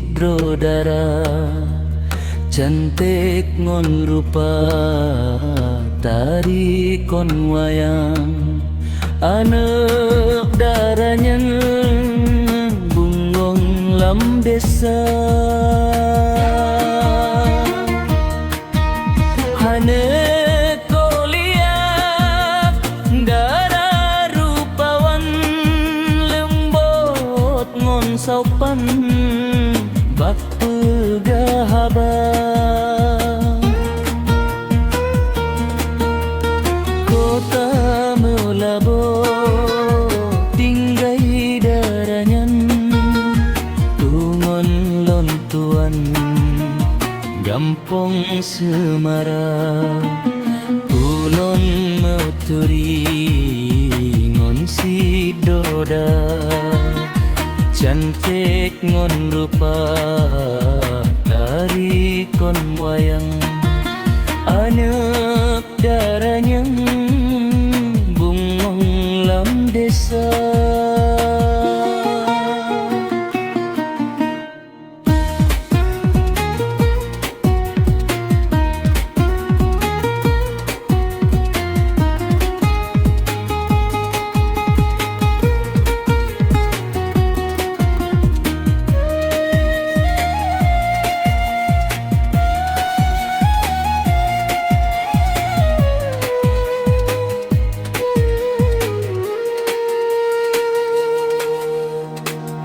sidrodara cantik ngon rupa tari kon wayang anak darahnya bungong lam desa hane koliak darah rupawan lembut ngon sopan bak pegahaba kota melabo tinggai daranyan tungon lontuan gampong Semarang ulon mauturi ngon sidoda cantik ngon rupa tari kon wayang anak darahnya bungong lam desa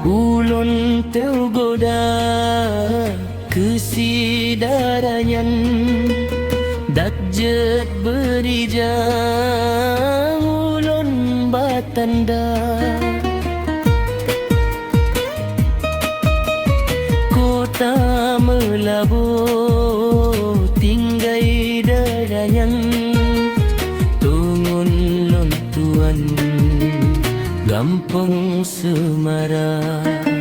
ulun tergoda kesidaranyan dakjet berijang ulun batanda kota melabu tinggai daranyan tungun lontuan gampang Semarang